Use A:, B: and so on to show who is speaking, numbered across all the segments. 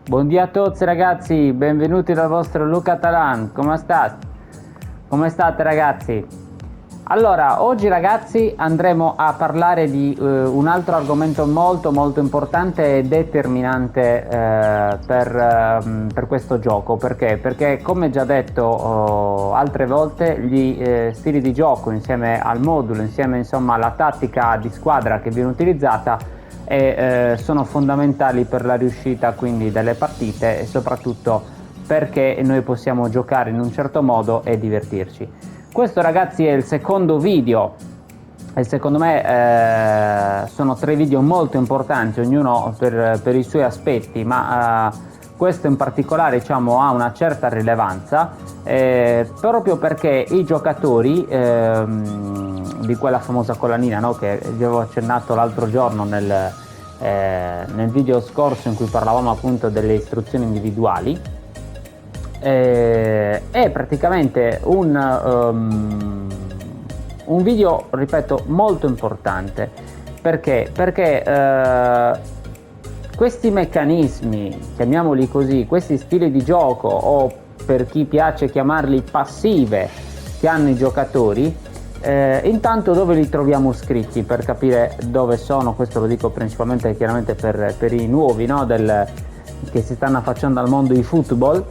A: Buongiorno a tutti ragazzi, benvenuti dal vostro Luca Talan, come state? Come state ragazzi? Allora, oggi ragazzi andremo a parlare di un altro argomento molto importante e determinante per questo gioco. Perché? Perché come già detto altre volte, gli stili di gioco insieme al modulo, insieme insomma alla tattica di squadra che viene utilizzata sono fondamentali per la riuscita quindi delle partite e soprattutto perché noi possiamo giocare in un certo modo e divertirci. Questo ragazzi è il secondo video e secondo me sono tre video molto importanti, ognuno per i suoi aspetti, ma questo in particolare diciamo ha una certa rilevanza proprio perché i giocatori di quella famosa collanina, no, che vi avevo accennato l'altro giorno nel video scorso in cui parlavamo appunto delle istruzioni individuali, è praticamente un video, ripeto, molto importante. Perché questi meccanismi, chiamiamoli così, questi stili di gioco, o per chi piace chiamarli passive, che hanno i giocatori, intanto dove li troviamo scritti per capire dove sono? Questo lo dico principalmente chiaramente per i nuovi, no, che si stanno affacciando al mondo di football.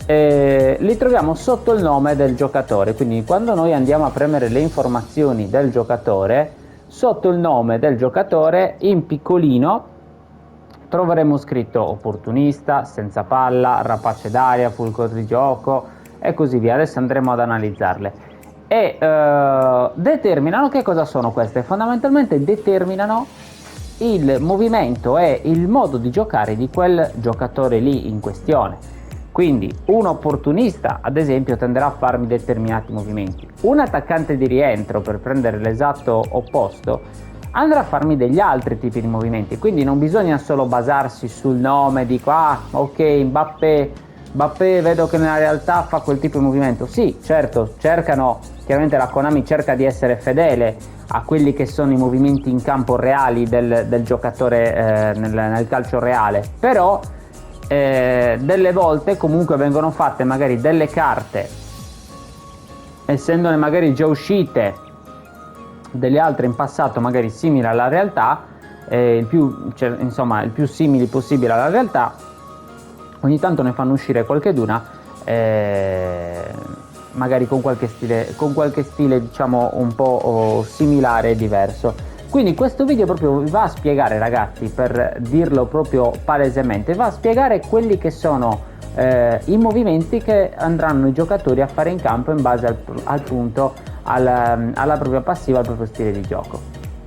A: Li troviamo sotto il nome del giocatore, quindi quando noi andiamo a premere le informazioni del giocatore, sotto il nome del giocatore in piccolino troveremo scritto opportunista, senza palla, rapace d'aria, fulcro di gioco e così via. Adesso andremo ad analizzarle e determinano che cosa sono queste. Fondamentalmente determinano il movimento e il modo di giocare di quel giocatore lì in questione. Quindi un opportunista, ad esempio, tenderà a farmi determinati movimenti. Un attaccante di rientro, per prendere l'esatto opposto, andrà a farmi degli altri tipi di movimenti. Quindi non bisogna solo basarsi sul nome, dico, ok, Mbappé vedo che nella realtà fa quel tipo di movimento. Sì, certo, chiaramente la Konami cerca di essere fedele a quelli che sono i movimenti in campo reali del giocatore nel calcio reale, però delle volte comunque vengono fatte magari delle carte, essendone magari già uscite delle altre in passato magari simili alla realtà, il più simili possibile alla realtà. Ogni tanto ne fanno uscire qualcheduna magari con qualche stile diciamo un po' similare e diverso. Quindi questo video proprio vi va a spiegare ragazzi, per dirlo proprio palesemente, va a spiegare quelli che sono i movimenti che andranno i giocatori a fare in campo in base appunto alla propria passiva, al proprio stile di gioco.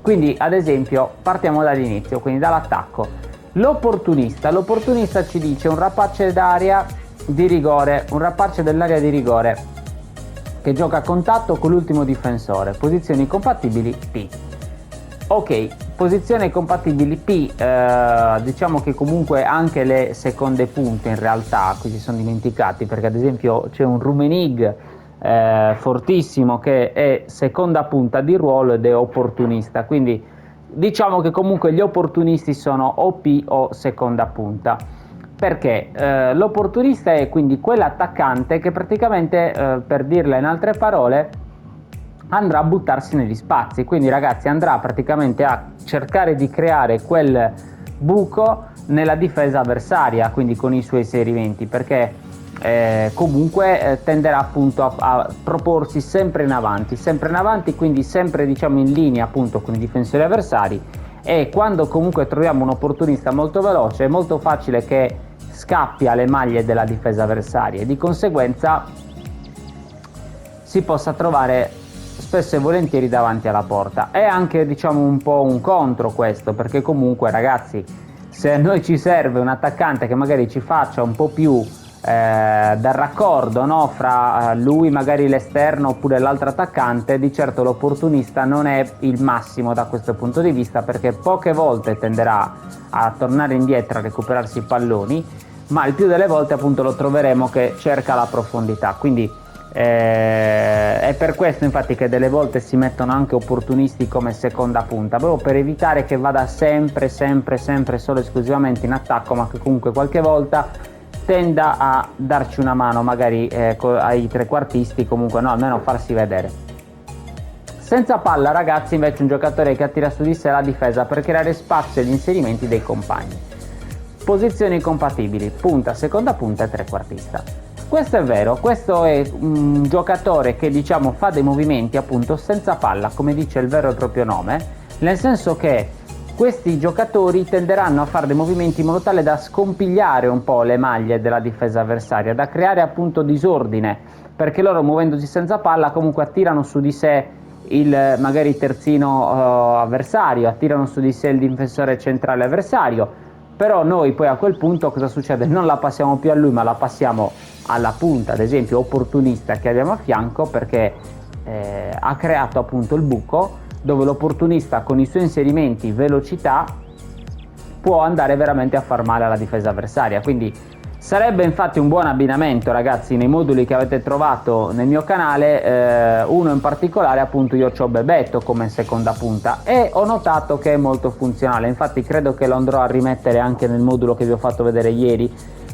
A: Quindi ad esempio partiamo dall'inizio, quindi dall'attacco. L'opportunista ci dice un rapace d'aria di rigore, un rapace dell'area di rigore che gioca a contatto con l'ultimo difensore, posizioni compatibili P. Ok, posizioni compatibili P, diciamo che comunque anche le seconde punte in realtà qui si sono dimenticati, perché ad esempio c'è un Rummenigge fortissimo che è seconda punta di ruolo ed è opportunista, quindi diciamo che comunque gli opportunisti sono o P o seconda punta. Perché l'opportunista è quindi quell'attaccante che praticamente, per dirla in altre parole, andrà a buttarsi negli spazi, quindi ragazzi andrà praticamente a cercare di creare quel buco nella difesa avversaria, quindi con i suoi inserimenti, perché comunque tenderà appunto a proporsi sempre in avanti, quindi sempre diciamo in linea appunto con i difensori avversari. E quando comunque troviamo un opportunista molto veloce è molto facile che scappi alle maglie della difesa avversaria e di conseguenza si possa trovare spesso e volentieri davanti alla porta. È anche diciamo un po' un contro questo, perché comunque ragazzi, se a noi ci serve un attaccante che magari ci faccia un po' più dal raccordo, no, fra lui magari l'esterno oppure l'altro attaccante, di certo l'opportunista non è il massimo da questo punto di vista, perché poche volte tenderà a tornare indietro a recuperarsi i palloni, ma il più delle volte appunto lo troveremo che cerca la profondità. Quindi È per questo infatti che delle volte si mettono anche opportunisti come seconda punta, proprio per evitare che vada sempre solo esclusivamente in attacco, ma che comunque qualche volta tenda a darci una mano magari ai trequartisti, comunque no, almeno farsi vedere. Senza palla, ragazzi, invece un giocatore che attira su di sé la difesa per creare spazio agli inserimenti dei compagni. Posizioni compatibili: punta, seconda punta e trequartista. Questo è vero, questo è un giocatore che diciamo fa dei movimenti appunto senza palla, come dice il vero e proprio nome, nel senso che questi giocatori tenderanno a fare dei movimenti in modo tale da scompigliare un po' le maglie della difesa avversaria, da creare appunto disordine, perché loro muovendosi senza palla comunque attirano su di sé magari il terzino avversario, attirano su di sé il difensore centrale avversario. Però noi poi a quel punto cosa succede? Non la passiamo più a lui, ma la passiamo alla punta, ad esempio opportunista che abbiamo a fianco, perché ha creato appunto il buco dove l'opportunista con i suoi inserimenti, velocità, può andare veramente a far male alla difesa avversaria. Quindi sarebbe infatti un buon abbinamento, ragazzi, nei moduli che avete trovato nel mio canale, uno in particolare appunto io c'ho Bebeto come seconda punta e ho notato che è molto funzionale, infatti credo che lo andrò a rimettere anche nel modulo che vi ho fatto vedere ieri,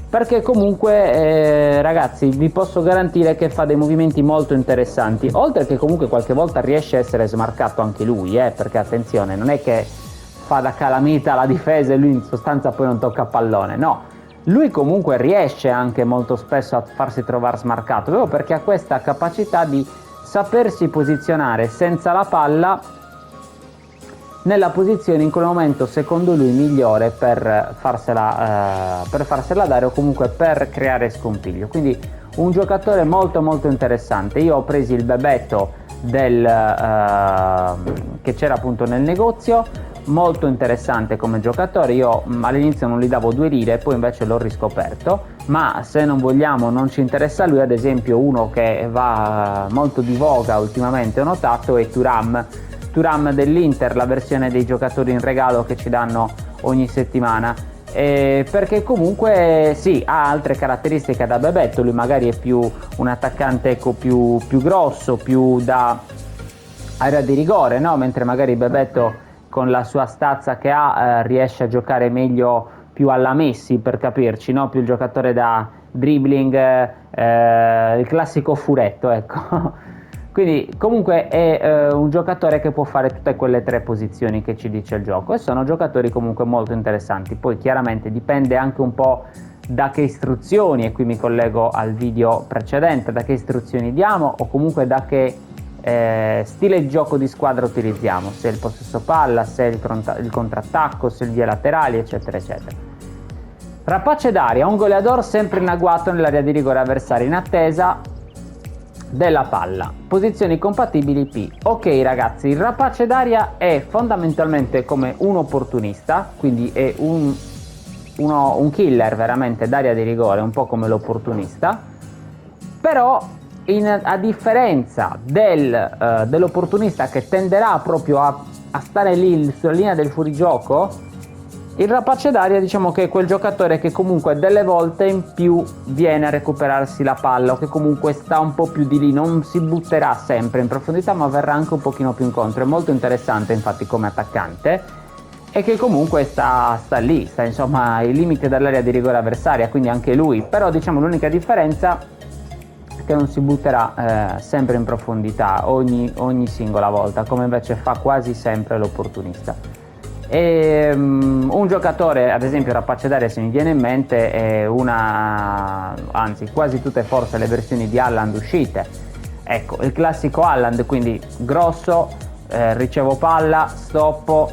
A: perché comunque ragazzi vi posso garantire che fa dei movimenti molto interessanti, oltre che comunque qualche volta riesce a essere smarcato anche lui, perché attenzione, non è che fa da calamita alla difesa e lui in sostanza poi non tocca pallone, no. Lui comunque riesce anche molto spesso a farsi trovare smarcato, proprio perché ha questa capacità di sapersi posizionare senza la palla nella posizione in quel momento secondo lui migliore per farsela dare o comunque per creare scompiglio. Quindi un giocatore molto interessante. Io ho preso il Bebeto che c'era appunto nel negozio, molto interessante come giocatore. Io all'inizio non gli davo 2 lire, poi invece l'ho riscoperto, ma se non vogliamo, non ci interessa lui, ad esempio uno che va molto di voga ultimamente ho notato è Thuram dell'Inter, la versione dei giocatori in regalo che ci danno ogni settimana, perché comunque sì, ha altre caratteristiche da Bebeto, lui magari è più un attaccante più grosso, più da area di rigore, no? Mentre magari Bebeto con la sua stazza che ha riesce a giocare meglio più alla Messi, per capirci, no? Più il giocatore da dribbling, il classico furetto, ecco. Quindi comunque è un giocatore che può fare tutte quelle 3 posizioni che ci dice il gioco e sono giocatori comunque molto interessanti. Poi chiaramente dipende anche un po' da che istruzioni, e qui mi collego al video precedente, da che istruzioni diamo o comunque da che stile di gioco di squadra utilizziamo, se il possesso palla, se il contrattacco, se il via laterali, eccetera eccetera. Rapace d'aria, un goleador sempre in agguato nell'area di rigore avversaria in attesa della palla. Posizioni compatibili P. Ok ragazzi, il rapace d'aria è fondamentalmente come un opportunista, quindi è un killer veramente d'area di rigore, un po' come l'opportunista, però a differenza dell'opportunista che tenderà proprio a stare lì sulla linea del fuorigioco, il rapace d'aria diciamo che è quel giocatore che comunque delle volte in più viene a recuperarsi la palla o che comunque sta un po' più di lì, non si butterà sempre in profondità ma verrà anche un pochino più incontro. È molto interessante infatti come attaccante e che comunque sta lì, sta insomma ai limiti dell'area di rigore avversaria, quindi anche lui, però diciamo l'unica differenza è che non si butterà sempre in profondità ogni singola volta, come invece fa quasi sempre l'opportunista. Un giocatore, ad esempio rapace d'aria, se mi viene in mente è anzi quasi tutte forse le versioni di Haaland uscite, ecco il classico Haaland, quindi grosso, ricevo palla, stoppo,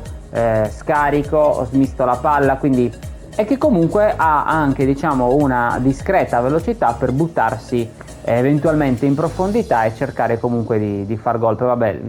A: scarico, smisto la palla, quindi e che comunque ha anche diciamo una discreta velocità per buttarsi eventualmente in profondità e cercare comunque di far gol. Poi vabbè,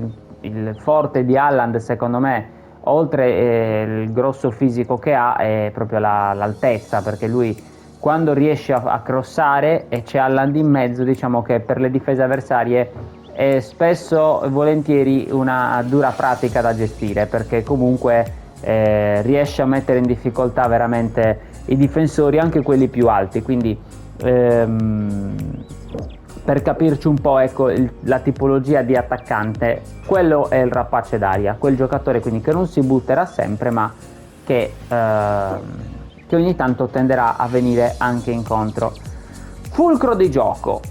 A: il forte di Haaland secondo me, oltre il grosso fisico che ha, è proprio l'altezza, perché lui quando riesce a crossare e c'è Haaland in mezzo, diciamo che per le difese avversarie è spesso e volentieri una dura pratica da gestire, perché comunque riesce a mettere in difficoltà veramente i difensori, anche quelli più alti. Quindi per capirci un po', ecco, la tipologia di attaccante, quello è il rapace d'aria, quel giocatore quindi che non si butterà sempre, ma che ogni tanto tenderà a venire anche incontro. Fulcro di gioco,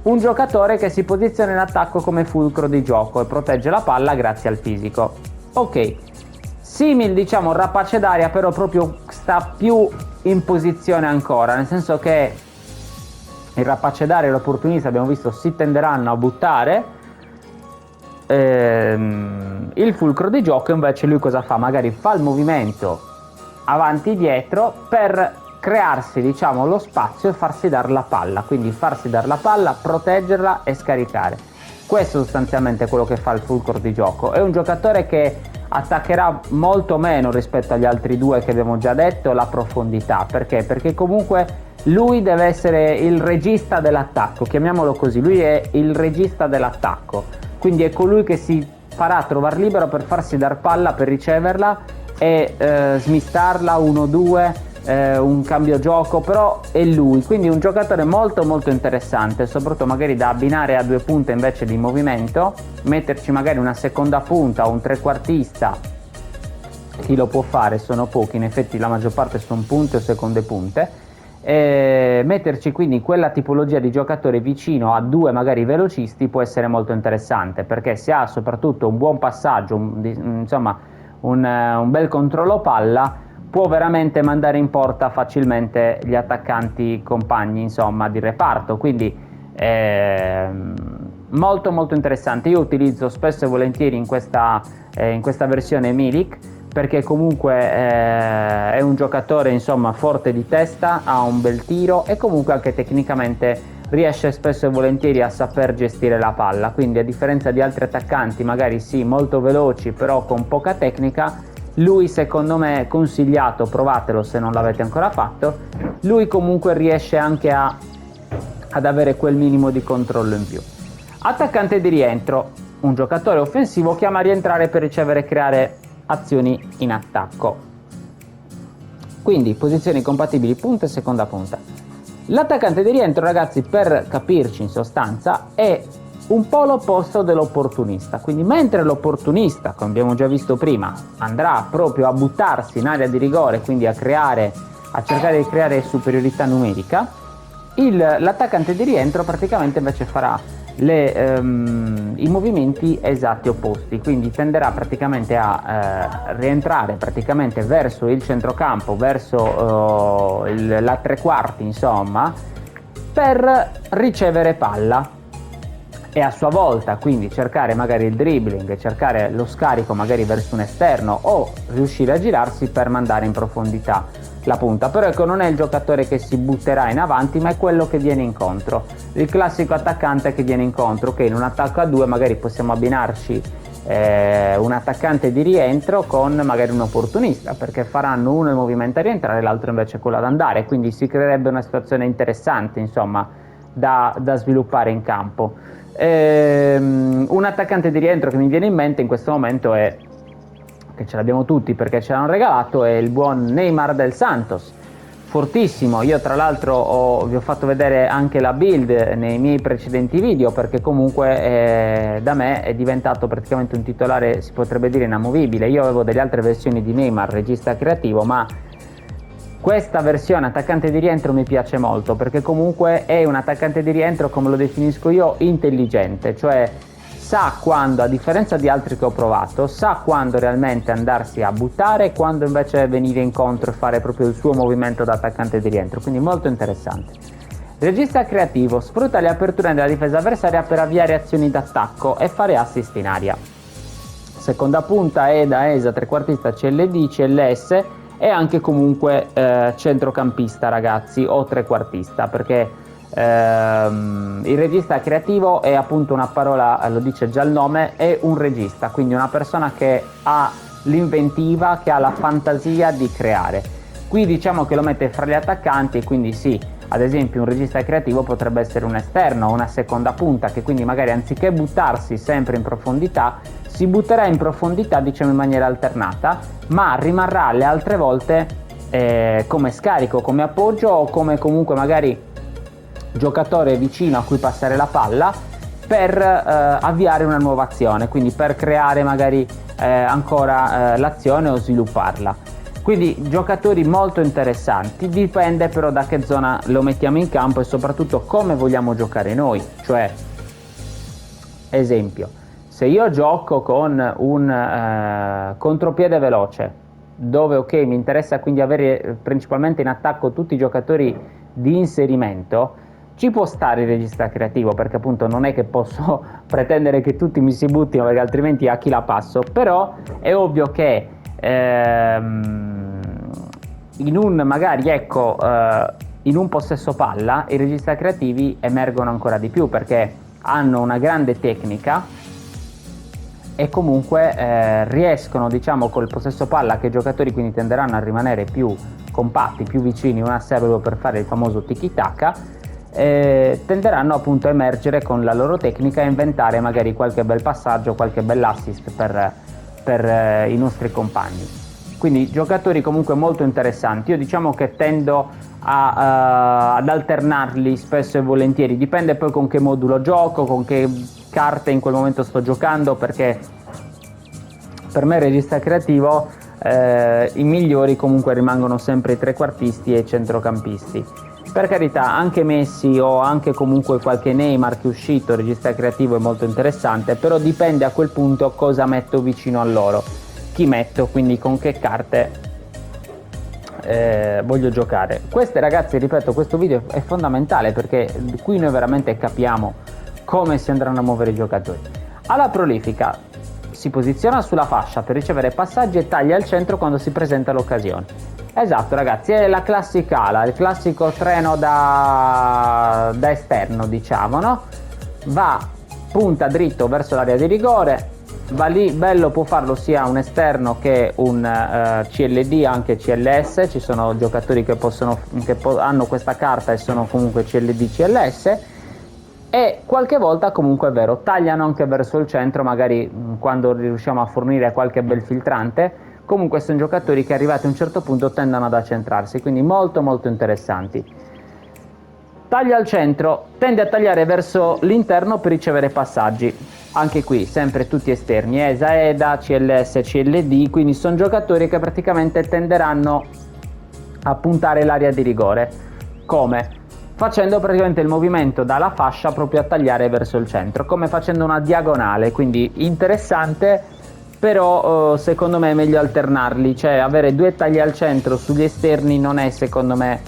A: un giocatore che si posiziona in attacco come fulcro di gioco e protegge la palla grazie al fisico. Ok, simil diciamo il rapace d'aria, però proprio sta più in posizione ancora, nel senso che il rapace d'aria e l'opportunista, abbiamo visto, si tenderanno a buttare. Il fulcro di gioco invece lui cosa fa? Magari fa il movimento avanti e dietro per crearsi diciamo lo spazio e farsi dar la palla, quindi farsi dar la palla, proteggerla e scaricare. Questo sostanzialmente è quello che fa il fulcro di gioco. È un giocatore che attaccherà molto meno rispetto agli altri due che abbiamo già detto la profondità. Perché? Perché comunque lui deve essere il regista dell'attacco, chiamiamolo così, lui è il regista dell'attacco, quindi è colui che si farà trovare libero per farsi dar palla, per riceverla e smistarla 1-2, un cambio gioco, però è lui, quindi un giocatore molto molto interessante, soprattutto magari da abbinare a due punte invece di movimento, metterci magari una seconda punta o un trequartista, chi lo può fare, sono pochi, in effetti la maggior parte sono punte o seconde punte, e metterci quindi quella tipologia di giocatore vicino a due magari velocisti può essere molto interessante, perché se ha soprattutto un buon passaggio, un bel controllo palla, può veramente mandare in porta facilmente gli attaccanti compagni, insomma, di reparto. Quindi molto molto interessante. Io utilizzo spesso e volentieri in questa versione Milik, perché comunque è un giocatore insomma forte di testa, ha un bel tiro e comunque anche tecnicamente riesce spesso e volentieri a saper gestire la palla. Quindi a differenza di altri attaccanti magari sì molto veloci però con poca tecnica, lui secondo me è consigliato, provatelo se non l'avete ancora fatto, lui comunque riesce anche ad avere quel minimo di controllo in più. Attaccante di rientro, un giocatore offensivo che ama rientrare per ricevere e creare azioni in attacco. Quindi posizioni compatibili punta e seconda punta. L'attaccante di rientro, ragazzi, per capirci in sostanza, è un po' l'opposto dell'opportunista. Quindi mentre l'opportunista, come abbiamo già visto prima, andrà proprio a buttarsi in area di rigore, quindi a cercare di creare superiorità numerica, l'attaccante di rientro praticamente invece farà i movimenti esatti opposti, quindi tenderà praticamente a rientrare praticamente verso il centrocampo, verso la tre quarti, insomma, per ricevere palla e a sua volta quindi cercare magari il dribbling, cercare lo scarico magari verso un esterno o riuscire a girarsi per mandare in profondità la punta. Però ecco, non è il giocatore che si butterà in avanti, ma è quello che viene incontro, il classico attaccante che viene incontro, che in un attacco a due magari possiamo abbinarci un attaccante di rientro con magari un opportunista, perché faranno uno il movimento a rientrare e l'altro invece quello ad andare, quindi si creerebbe una situazione interessante, insomma, da sviluppare in campo. Un attaccante di rientro che mi viene in mente in questo momento è, che ce l'abbiamo tutti perché ce l'hanno regalato, è il buon Neymar del Santos, fortissimo. Io tra l'altro vi ho fatto vedere anche la build nei miei precedenti video, perché comunque da me è diventato praticamente un titolare, si potrebbe dire, inamovibile. Io avevo delle altre versioni di Neymar, regista creativo, ma questa versione attaccante di rientro mi piace molto, perché comunque è un attaccante di rientro, come lo definisco io, intelligente, cioè sa quando, a differenza di altri che ho provato, sa quando realmente andarsi a buttare e quando invece venire incontro e fare proprio il suo movimento da attaccante di rientro, quindi molto interessante. Regista creativo, sfrutta le aperture della difesa avversaria per avviare azioni d'attacco e fare assist in aria. Seconda punta è da ESA, trequartista, CLD, CLS e anche comunque centrocampista, ragazzi, o trequartista, perché il regista creativo è appunto una parola, lo dice già il nome, è un regista, quindi una persona che ha l'inventiva, che ha la fantasia di creare. Qui diciamo che lo mette fra gli attaccanti, quindi sì, ad esempio un regista creativo potrebbe essere un esterno o una seconda punta, che quindi magari anziché buttarsi sempre in profondità si butterà in profondità, diciamo, in maniera alternata, ma rimarrà le altre volte come scarico, come appoggio o come comunque magari giocatore vicino a cui passare la palla per avviare una nuova azione, quindi per creare magari ancora l'azione o svilupparla. Quindi giocatori molto interessanti, dipende però da che zona lo mettiamo in campo e soprattutto come vogliamo giocare noi. Cioè, esempio, se io gioco con un contropiede veloce, dove ok, mi interessa quindi avere principalmente in attacco tutti i giocatori di inserimento, ci può stare il regista creativo, perché appunto non è che posso pretendere che tutti mi si buttino, perché altrimenti a chi la passo. Però è ovvio che in un magari in un possesso palla i regista creativi emergono ancora di più, perché hanno una grande tecnica e comunque riescono, diciamo, col possesso palla, che i giocatori quindi tenderanno a rimanere più compatti, più vicini uno a serve per fare il famoso tiki-taka, tenderanno appunto a emergere con la loro tecnica e inventare magari qualche bel passaggio, qualche bell'assist per i nostri compagni. Quindi giocatori comunque molto interessanti. Io diciamo che tendo ad alternarli spesso e volentieri, dipende poi con che modulo gioco, con che carte in quel momento sto giocando, perché per me regista creativo i migliori comunque rimangono sempre i trequartisti e i centrocampisti. Per carità, anche Messi o anche comunque qualche Neymar che è uscito, regista creativo è molto interessante, però dipende a quel punto cosa metto vicino a loro, chi metto, quindi con che carte voglio giocare. Queste, ragazzi, ripeto, questo video è fondamentale perché qui noi veramente capiamo come si andranno a muovere i giocatori. Alla prolifica si posiziona sulla fascia per ricevere passaggi e taglia al centro quando si presenta l'occasione. Esatto, ragazzi, è la classica ala, il classico treno da esterno, diciamo, no? Va, punta dritto verso l'area di rigore, va lì, bello, può farlo sia un esterno che un CLD, anche CLS. Ci sono giocatori che hanno questa carta e sono comunque CLD, CLS. E qualche volta comunque è vero, tagliano anche verso il centro, magari quando riusciamo a fornire qualche bel filtrante. Comunque sono giocatori che arrivati a un certo punto tendono ad accentrarsi, quindi molto molto interessanti. Taglia al centro, tende a tagliare verso l'interno per ricevere passaggi. Anche qui sempre tutti esterni, ESA, CLS, CLD, quindi sono giocatori che praticamente tenderanno a puntare l'area di rigore. Come? Facendo praticamente il movimento dalla fascia proprio a tagliare verso il centro, come facendo una diagonale, quindi interessante. Però secondo me è meglio alternarli, cioè avere due tagli al centro sugli esterni non è secondo me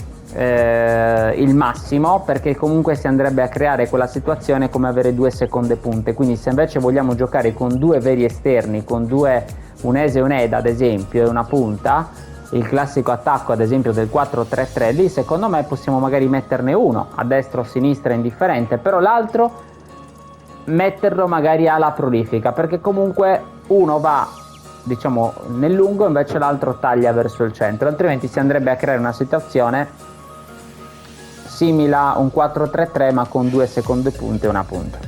A: il massimo, perché comunque si andrebbe a creare quella situazione come avere due seconde punte. Quindi se invece vogliamo giocare con due veri esterni, con un ESE e un EDA ad esempio e una punta, il classico attacco ad esempio del 4-3-3, lì secondo me possiamo magari metterne uno a destra o a sinistra indifferente, però l'altro metterlo magari alla prolifica, perché comunque uno va, diciamo, nel lungo, invece l'altro taglia verso il centro, altrimenti si andrebbe a creare una situazione simile a un 4-3-3 ma con due seconde punte e una punta.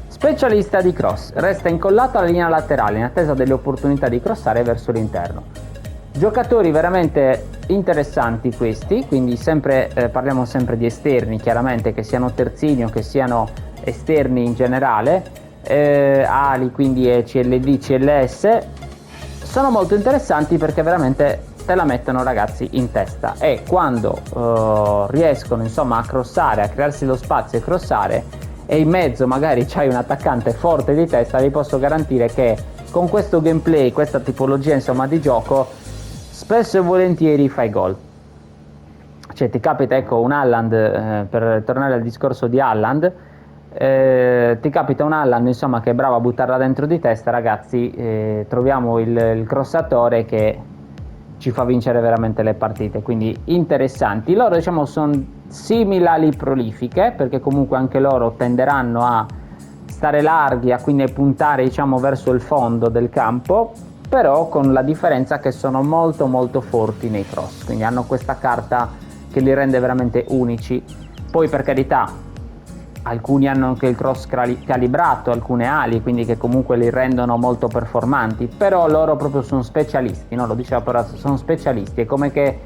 A: Specialista di cross, resta incollato alla linea laterale in attesa delle opportunità di crossare verso l'interno. Giocatori veramente interessanti questi, quindi parliamo sempre di esterni, chiaramente, che siano terzini o che siano esterni in generale, ali, quindi CLD, CLS, sono molto interessanti perché veramente te la mettono, ragazzi, in testa, e quando riescono insomma a crossare, a crearsi lo spazio e crossare, e in mezzo magari c'hai un attaccante forte di testa, vi posso garantire che con questo gameplay, questa tipologia insomma di gioco, spesso e volentieri fai gol. Cioè ti capita, ecco, un Haaland, per tornare al discorso di Haaland, ti capita un Haaland insomma che è bravo a buttarla dentro di testa, ragazzi, troviamo il crossatore che ci fa vincere veramente le partite. Quindi interessanti. Loro, diciamo, sono simili alle prolifiche, perché comunque anche loro tenderanno a stare larghi, a quindi puntare, diciamo, verso il fondo del campo, però con la differenza che sono molto molto forti nei cross, quindi hanno questa carta che li rende veramente unici. Poi, per carità, alcuni hanno anche il cross calibrato, alcune ali, quindi che comunque li rendono molto performanti, però loro proprio sono specialisti, no? Lo dicevo, però sono specialisti, è come che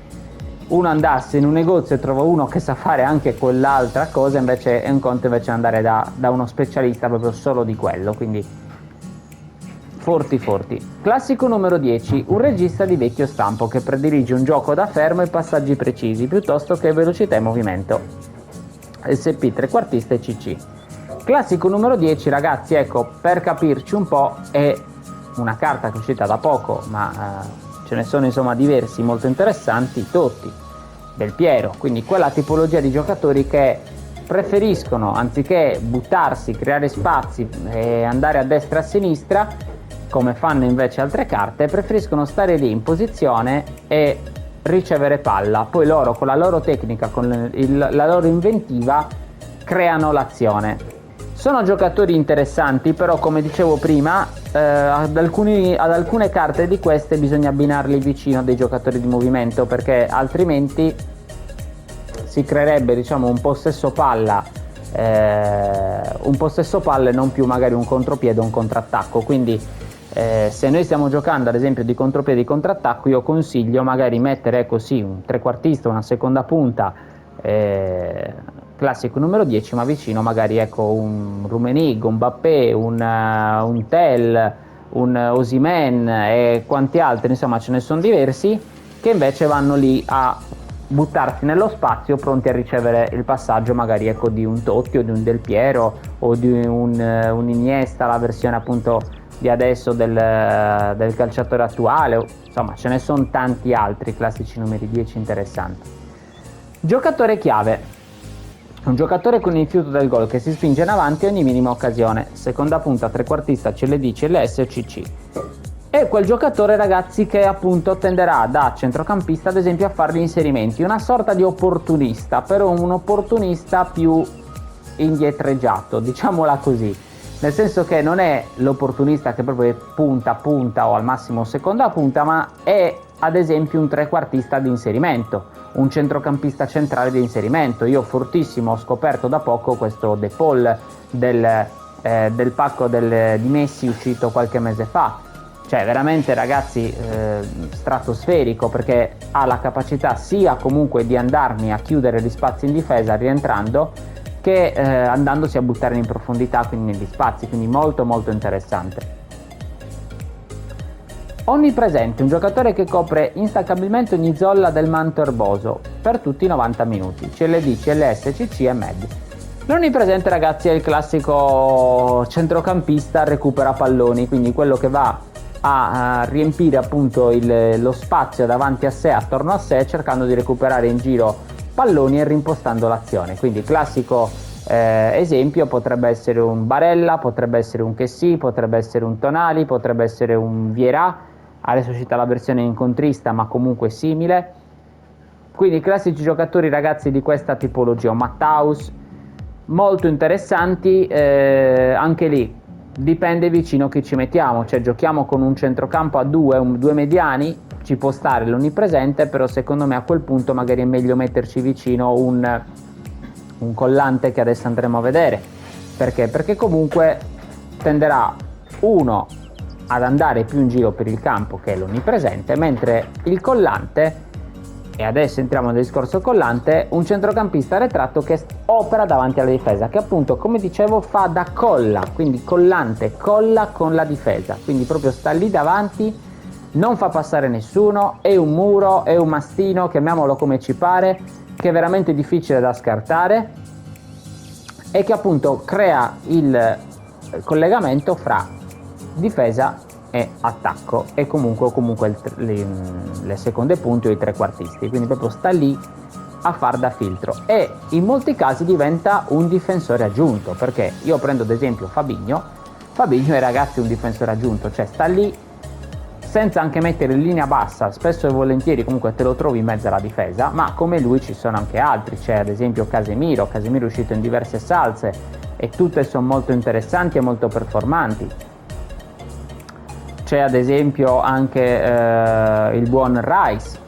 A: uno andasse in un negozio e trova uno che sa fare anche quell'altra cosa, invece è un conto invece andare da uno specialista proprio solo di quello, quindi forti. Classico numero 10, un regista di vecchio stampo che predilige un gioco da fermo e passaggi precisi piuttosto che velocità e movimento. SP, trequartista e CC. Classico numero 10, ragazzi, ecco, per capirci un po', è una carta che è uscita da poco, ma ce ne sono insomma diversi molto interessanti, Totti, Del Piero, quindi quella tipologia di giocatori che preferiscono, anziché buttarsi, creare spazi e andare a destra e a sinistra, come fanno invece altre carte, preferiscono stare lì in posizione e ricevere palla, poi loro con la loro tecnica, con la loro inventiva creano l'azione. Sono giocatori interessanti, però come dicevo prima ad alcune carte di queste bisogna abbinarli vicino a dei giocatori di movimento, perché altrimenti si creerebbe, diciamo, un possesso palla e non più magari un contropiede o un contrattacco. Quindi se noi stiamo giocando ad esempio di contropiede e di contrattacco, io consiglio magari mettere così un trequartista, una seconda punta, classico numero 10, ma vicino magari ecco un Rummenigge, un Mbappé, un Tel, un Osimhen e quanti altri, insomma ce ne sono diversi, che invece vanno lì a buttarsi nello spazio pronti a ricevere il passaggio magari ecco di un Totti o di un Del Piero o di un Iniesta, la versione appunto di adesso del calciatore attuale. Insomma ce ne sono tanti altri classici numeri 10 interessanti. Giocatore chiave, un giocatore con il fiuto del gol che si spinge in avanti a ogni minima occasione, seconda punta, trequartista, CLD, CLS o CC. È quel giocatore, ragazzi, che appunto tenderà da centrocampista ad esempio a fare gli inserimenti, una sorta di opportunista, però un opportunista più indietreggiato, diciamola così, nel senso che non è l'opportunista che proprio è punta a punta o al massimo seconda punta, ma è ad esempio un trequartista di inserimento, un centrocampista centrale di inserimento. Io fortissimo ho scoperto da poco questo De Paul del pacco di Messi uscito qualche mese fa, cioè veramente, ragazzi, stratosferico, perché ha la capacità sia comunque di andarmi a chiudere gli spazi in difesa rientrando, che andandosi a buttare in profondità, quindi negli spazi, quindi molto molto interessante. Onnipresente, un giocatore che copre instaccabilmente ogni zolla del manto erboso per tutti i 90 minuti, CLD, CLS, CC e MED. L'onnipresente, ragazzi, è il classico centrocampista recupera palloni, quindi quello che va a riempire appunto lo spazio davanti a sé, attorno a sé, cercando di recuperare in giro palloni e rimpostando l'azione. Quindi classico esempio potrebbe essere un Barella, potrebbe essere un Chessy, potrebbe essere un Tonali, potrebbe essere un Vieira. Adesso è uscita la versione incontrista, ma comunque simile. Quindi classici giocatori, ragazzi, di questa tipologia. Matthaus, molto interessanti, anche lì dipende vicino chi ci mettiamo, cioè giochiamo con un centrocampo a due mediani, ci può stare l'onnipresente, però secondo me a quel punto magari è meglio metterci vicino un collante, che adesso andremo a vedere. Perché? Perché comunque tenderà uno ad andare più in giro per il campo, che è l'onnipresente, mentre il collante, e adesso entriamo nel discorso collante, un centrocampista arretrato che opera davanti alla difesa, che appunto, come dicevo, fa da colla, quindi collante, colla con la difesa, quindi proprio sta lì davanti, non fa passare nessuno, è un muro, è un mastino, chiamiamolo come ci pare, che è veramente difficile da scartare e che appunto crea il collegamento fra difesa e attacco, e comunque le seconde punte o i trequartisti, quindi proprio sta lì a far da filtro, e in molti casi diventa un difensore aggiunto, perché io prendo ad esempio Fabinho è, ragazzi, un difensore aggiunto, cioè sta lì senza anche mettere in linea bassa, spesso e volentieri comunque te lo trovi in mezzo alla difesa, ma come lui ci sono anche altri, c'è ad esempio Casemiro è uscito in diverse salse e tutte sono molto interessanti e molto performanti. C'è ad esempio anche il buon Rice,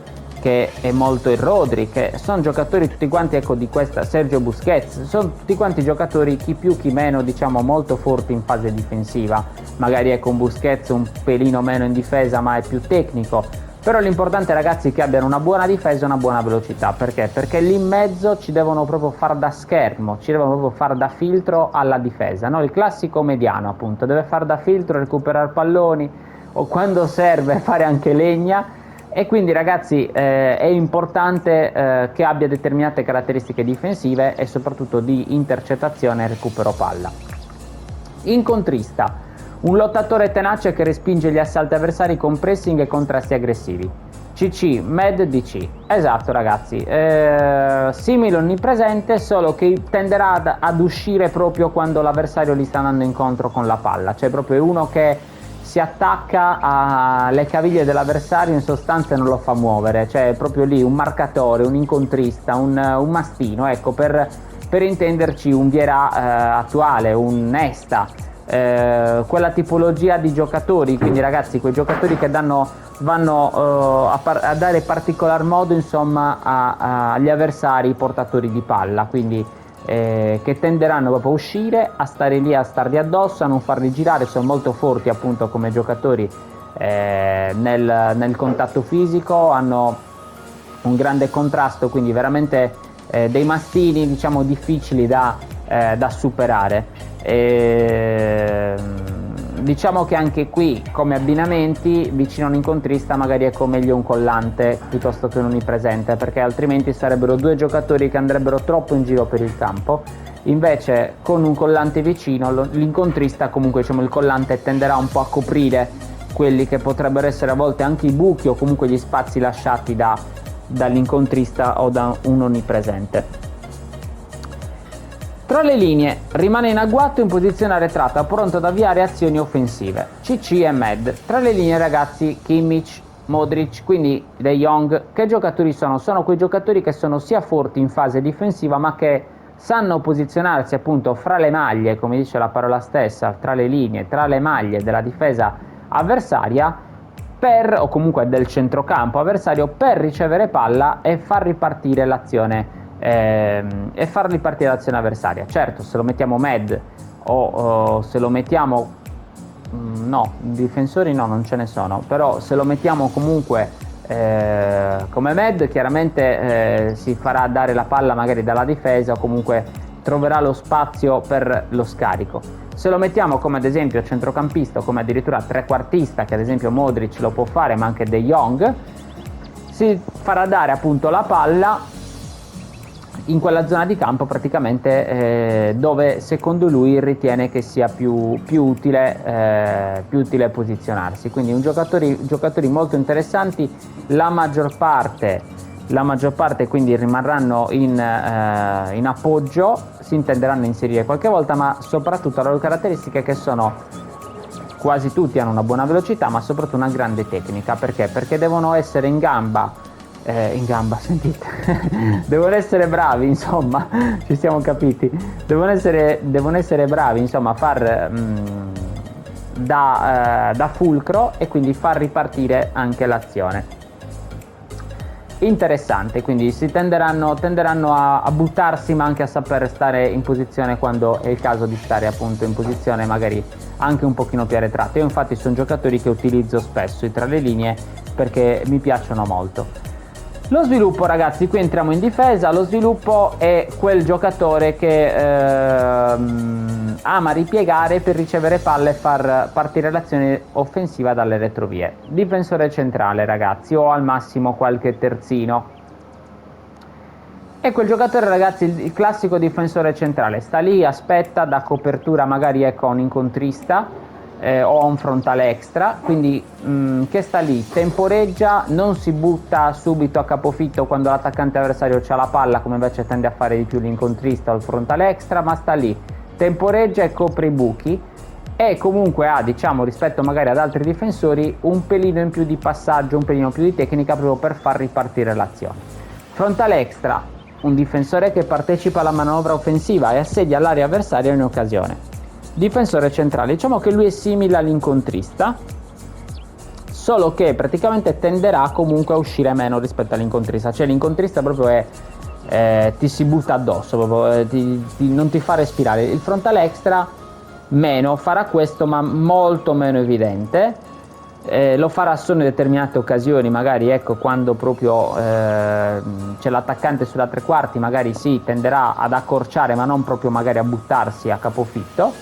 A: che è molto il Rodri, che sono giocatori tutti quanti, ecco, di questa, Sergio Busquets, sono tutti quanti giocatori, chi più chi meno, diciamo, molto forti in fase difensiva. Magari ecco un Busquets un pelino meno in difesa, ma è più tecnico. Però l'importante, ragazzi, è che abbiano una buona difesa e una buona velocità. Perché? Perché lì in mezzo ci devono proprio far da schermo, ci devono proprio far da filtro alla difesa, no? Il classico mediano, appunto, deve far da filtro, recuperare palloni o quando serve fare anche legna. E quindi, ragazzi, è importante che abbia determinate caratteristiche difensive e soprattutto di intercettazione e recupero palla. Incontrista: un lottatore tenace che respinge gli assalti avversari con pressing e contrasti aggressivi. CC, Med, DC. Esatto, ragazzi, simile onnipresente, solo che tenderà ad uscire proprio quando l'avversario gli sta andando incontro con la palla. Cioè proprio uno che si attacca alle caviglie dell'avversario, in sostanza non lo fa muovere. Cioè è proprio lì un marcatore, un incontrista, un mastino, ecco, per intenderci, un Vieira attuale, un Nesta, quella tipologia di giocatori. Quindi, ragazzi, quei giocatori che vanno a dare particolar modo, insomma, agli avversari portatori di palla, quindi che tenderanno proprio a uscire, a stare lì, a stargli addosso, a non farli girare. Sono molto forti, appunto, come giocatori nel contatto fisico, hanno un grande contrasto, quindi veramente dei mastini, diciamo, difficili da superare. Diciamo che anche qui, come abbinamenti, vicino a un incontrista magari ecco meglio un collante piuttosto che un onnipresente, perché altrimenti sarebbero due giocatori che andrebbero troppo in giro per il campo. Invece con un collante vicino, l'incontrista, comunque, diciamo, il collante tenderà un po' a coprire quelli che potrebbero essere a volte anche i buchi o comunque gli spazi lasciati dall'incontrista o da un onnipresente. Tra le linee rimane in agguato in posizione arretrata, pronto ad avviare azioni offensive. CC e Med. Tra le linee, ragazzi, Kimmich, Modric, quindi De Jong. Che giocatori sono? Sono quei giocatori che sono sia forti in fase difensiva, ma che sanno posizionarsi, appunto, fra le maglie, come dice la parola stessa, tra le linee, tra le maglie della difesa avversaria, o comunque del centrocampo avversario, per ricevere palla e far ripartire l'azione avversaria. Certo, se lo mettiamo Med o se lo mettiamo no, difensori no, non ce ne sono, però se lo mettiamo comunque come Med, chiaramente si farà dare la palla magari dalla difesa o comunque troverà lo spazio per lo scarico. Se lo mettiamo come ad esempio centrocampista o come addirittura trequartista, che ad esempio Modric lo può fare, ma anche De Jong, si farà dare appunto la palla in quella zona di campo praticamente dove secondo lui ritiene che sia più utile posizionarsi. Quindi giocatori molto interessanti. La maggior parte quindi rimarranno in appoggio, si intenderanno inserire qualche volta, ma soprattutto le loro caratteristiche, che sono quasi tutti hanno una buona velocità, ma soprattutto una grande tecnica. Perché? Perché devono essere in gamba, sentite, devono essere bravi, insomma, ci siamo capiti, devono essere bravi, insomma, a far da fulcro e quindi far ripartire anche l'azione. Interessante, quindi si tenderanno a buttarsi, ma anche a saper stare in posizione quando è il caso di stare appunto in posizione magari anche un pochino più arretrata. Io infatti sono giocatori che utilizzo spesso tra le linee perché mi piacciono molto. Lo sviluppo, ragazzi, qui entriamo in difesa. Lo sviluppo è quel giocatore che ama ripiegare per ricevere palle e far partire l'azione offensiva dalle retrovie. Difensore centrale, ragazzi, o al massimo qualche terzino. E quel giocatore, ragazzi, il classico difensore centrale, sta lì, aspetta, dà copertura magari ecco a un incontrista o a un frontale extra, quindi che sta lì, temporeggia, non si butta subito a capofitto quando l'attaccante avversario c'ha la palla, come invece tende a fare di più l'incontrista o il frontale extra, ma sta lì, temporeggia e copre i buchi, e comunque ha, diciamo, rispetto magari ad altri difensori, un pelino in più di passaggio, un pelino più di tecnica, proprio per far ripartire l'azione. Frontale extra, un difensore che partecipa alla manovra offensiva e assedia l'area avversaria in occasione. Difensore centrale, diciamo che lui è simile all'incontrista, solo che praticamente tenderà comunque a uscire meno rispetto all'incontrista. Cioè l'incontrista proprio ti si butta addosso, proprio, non ti fa respirare. Il frontale extra meno, farà questo ma molto meno evidente, Lo farà solo in determinate occasioni, magari ecco quando proprio c'è l'attaccante sulla tre quarti, magari sì, tenderà ad accorciare ma non proprio magari a buttarsi a capofitto,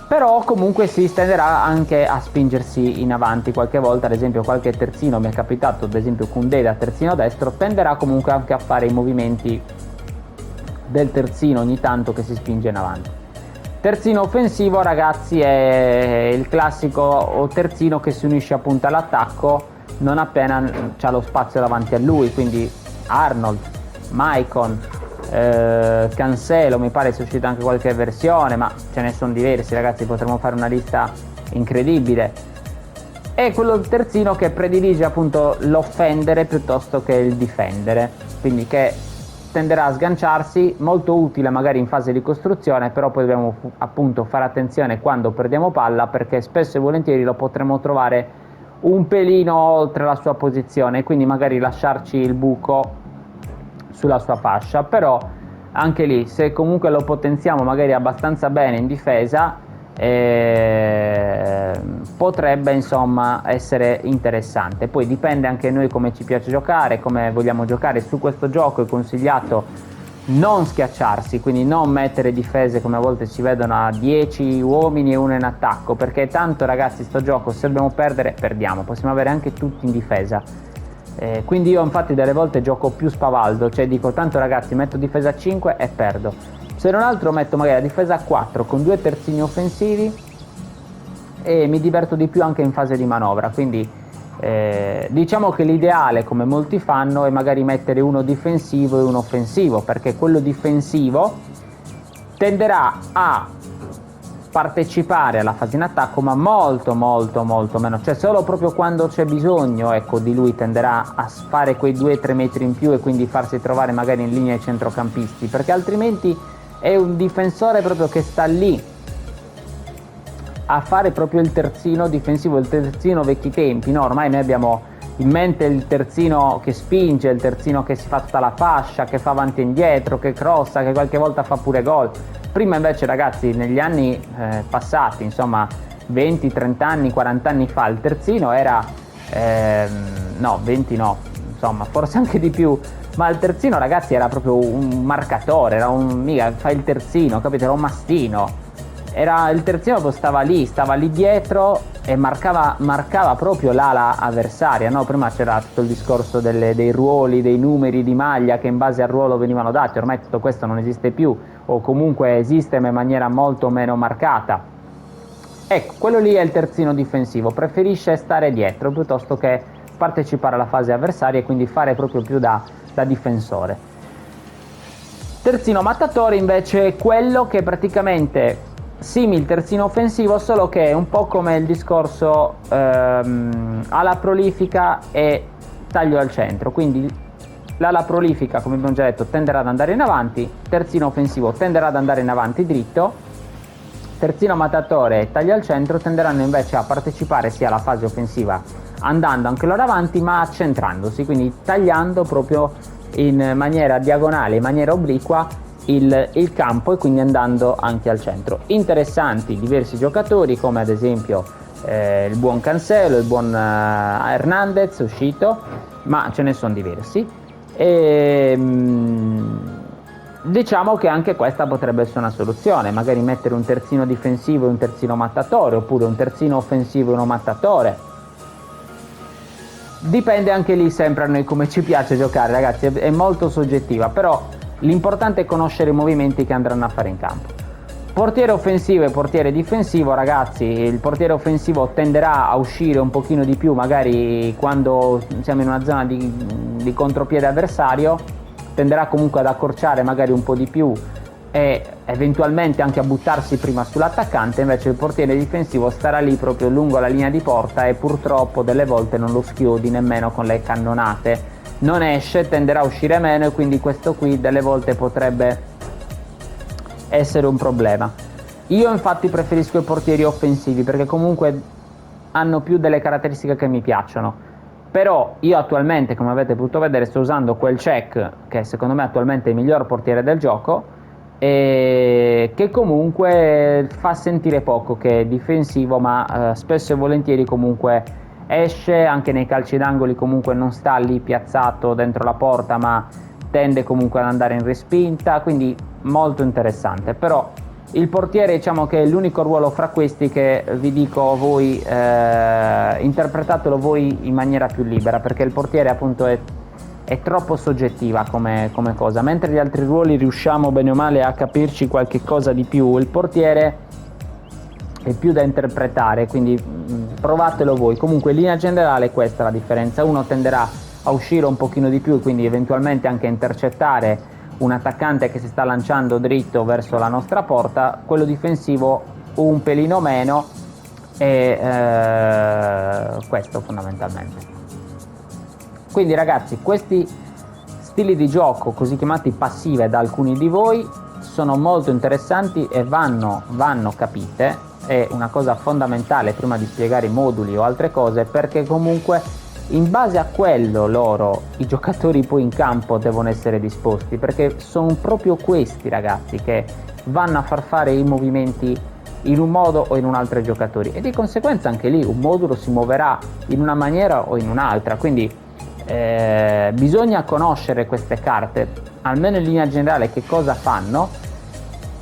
A: però comunque si tenderà anche a spingersi in avanti qualche volta. Ad esempio qualche terzino, mi è capitato ad esempio Koundé da terzino destro, tenderà comunque anche a fare i movimenti del terzino ogni tanto che si spinge in avanti. Terzino offensivo, ragazzi, è il classico terzino che si unisce appunto all'attacco non appena c'ha lo spazio davanti a lui, quindi Arnold, Maicon, Cancelo, mi pare sia uscita anche qualche versione, ma ce ne sono diversi, ragazzi, potremmo fare una lista incredibile. È quello terzino che predilige appunto l'offendere piuttosto che il difendere, quindi che tenderà a sganciarsi, molto utile magari in fase di costruzione, però poi dobbiamo appunto fare attenzione quando perdiamo palla, perché spesso e volentieri lo potremo trovare un pelino oltre la sua posizione, quindi magari lasciarci il buco sulla sua fascia. Però anche lì, se comunque lo potenziamo magari abbastanza bene in difesa, potrebbe insomma essere interessante. Poi dipende anche noi come ci piace giocare, come vogliamo giocare. Su questo gioco è consigliato non schiacciarsi, quindi non mettere difese come a volte si vedono a 10 uomini e uno in attacco, perché tanto, ragazzi, sto gioco se dobbiamo perdere perdiamo, possiamo avere anche tutti in difesa. Quindi io infatti delle volte gioco più spavaldo, cioè dico tanto, ragazzi, metto difesa a 5 e perdo. Se non altro metto magari la difesa a 4 con 2 terzini offensivi e mi diverto di più anche in fase di manovra. Quindi diciamo che l'ideale, come molti fanno, è magari mettere uno difensivo e uno offensivo, perché quello difensivo tenderà a partecipare alla fase in attacco, ma molto meno, cioè solo proprio quando c'è bisogno, ecco, di lui tenderà a fare quei 2-3 metri in più e quindi farsi trovare magari in linea ai centrocampisti, perché altrimenti è un difensore proprio che sta lì a fare proprio il terzino difensivo, il terzino vecchi tempi, no? Ormai noi abbiamo in mente il terzino che spinge, il terzino che si fa tutta la fascia, che fa avanti e indietro, che crossa, che qualche volta fa pure gol. Prima invece, ragazzi, negli anni passati, insomma 20, 30 anni, 40 anni fa, il terzino era no, 20 no, insomma forse anche di più, ma il terzino, ragazzi, era proprio un marcatore, era mica fa il terzino, capito? Era un mastino. Era il terzino, stava lì dietro e marcava proprio l'ala avversaria, no? Prima c'era tutto il discorso dei ruoli, dei numeri di maglia che in base al ruolo venivano dati. Ormai tutto questo non esiste più, o comunque esiste ma in maniera molto meno marcata. Ecco, quello lì è il terzino difensivo, preferisce stare dietro piuttosto che partecipare alla fase avversaria e quindi fare proprio più da difensore. Terzino mattatore invece è quello che praticamente simil terzino offensivo, solo che è un po' come il discorso ala prolifica e taglio al centro. Quindi l'ala prolifica, come abbiamo già detto, tenderà ad andare in avanti, terzino offensivo tenderà ad andare in avanti dritto, terzino mattatore e taglio al centro tenderanno invece a partecipare sia alla fase offensiva andando anche loro avanti, ma accentrandosi, quindi tagliando proprio in maniera diagonale, in maniera obliqua il campo, e quindi andando anche al centro. Interessanti diversi giocatori, come ad esempio il buon Cancelo, il buon Hernandez uscito, ma ce ne sono diversi. Diciamo che anche questa potrebbe essere una soluzione, magari mettere un terzino difensivo e un terzino mattatore, oppure un terzino offensivo e uno mattatore. Dipende anche lì sempre a noi come ci piace giocare, ragazzi, è molto soggettiva, però l'importante è conoscere i movimenti che andranno a fare in campo. Portiere offensivo e portiere difensivo, ragazzi, il portiere offensivo tenderà a uscire un pochino di più magari quando siamo in una zona di contropiede avversario, tenderà comunque ad accorciare magari un po' di più e eventualmente anche a buttarsi prima sull'attaccante. Invece il portiere difensivo starà lì proprio lungo la linea di porta e purtroppo delle volte non lo schiudi nemmeno con le cannonate, non esce, tenderà a uscire meno, e quindi questo qui delle volte potrebbe essere un problema. Io infatti preferisco i portieri offensivi perché comunque hanno più delle caratteristiche che mi piacciono, però io attualmente, come avete potuto vedere, sto usando quel Cech che secondo me attualmente è il miglior portiere del gioco, e che comunque fa sentire poco che è difensivo, ma spesso e volentieri comunque esce anche nei calci d'angoli, comunque non sta lì piazzato dentro la porta, ma tende comunque ad andare in respinta, quindi molto interessante. Però il portiere, diciamo che è l'unico ruolo fra questi che vi dico voi, interpretatelo voi in maniera più libera, perché il portiere appunto è troppo soggettiva come cosa, mentre gli altri ruoli riusciamo bene o male a capirci qualche cosa di più, il portiere è più da interpretare, quindi provatelo voi. Comunque in linea generale questa è la differenza: uno tenderà a uscire un pochino di più, quindi eventualmente anche intercettare un attaccante che si sta lanciando dritto verso la nostra porta, quello difensivo un pelino meno, e questo fondamentalmente. Quindi ragazzi, questi stili di gioco così chiamati passive da alcuni di voi sono molto interessanti e vanno capite. È una cosa fondamentale prima di spiegare i moduli o altre cose, perché comunque in base a quello i giocatori poi in campo devono essere disposti, perché sono proprio questi ragazzi che vanno a far fare i movimenti in un modo o in un altro ai giocatori, e di conseguenza anche lì un modulo si muoverà in una maniera o in un'altra. Quindi bisogna conoscere queste carte, almeno in linea generale, che cosa fanno,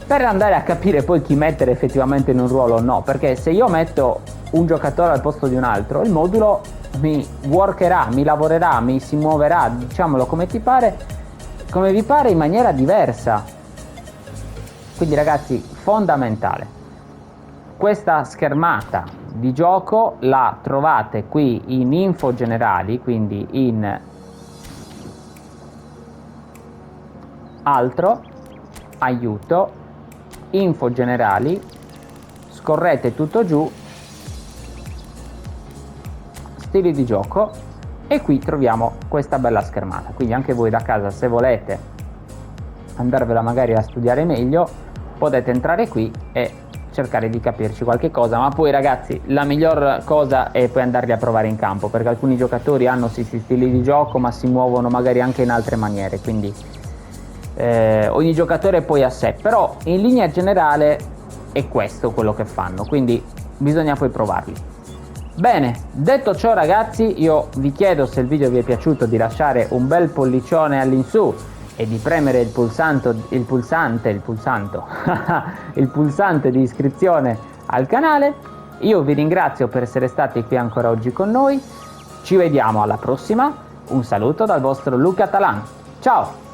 A: per andare a capire poi chi mettere effettivamente in un ruolo o no, perché se io metto un giocatore al posto di un altro, il modulo mi workerà, mi lavorerà, mi si muoverà, diciamolo come ti pare, come vi pare, in maniera diversa. Quindi ragazzi, fondamentale, questa schermata di gioco la trovate qui in info generali, quindi in altro, aiuto, info generali, scorrete tutto giù, stili di gioco, e qui troviamo questa bella schermata. Quindi anche voi da casa, se volete andarvela magari a studiare meglio, potete entrare qui e cercare di capirci qualche cosa. Ma poi ragazzi, la miglior cosa è poi andarli a provare in campo, perché alcuni giocatori hanno sì stili di gioco, ma si muovono magari anche in altre maniere, quindi ogni giocatore poi a sé, però in linea generale è questo quello che fanno, quindi bisogna poi provarli. Bene, detto ciò ragazzi, io vi chiedo, se il video vi è piaciuto, di lasciare un bel pollicione all'insù e di premere il pulsante di iscrizione al canale. Io vi ringrazio per essere stati qui ancora oggi con noi, ci vediamo alla prossima, un saluto dal vostro Luca Talan, ciao!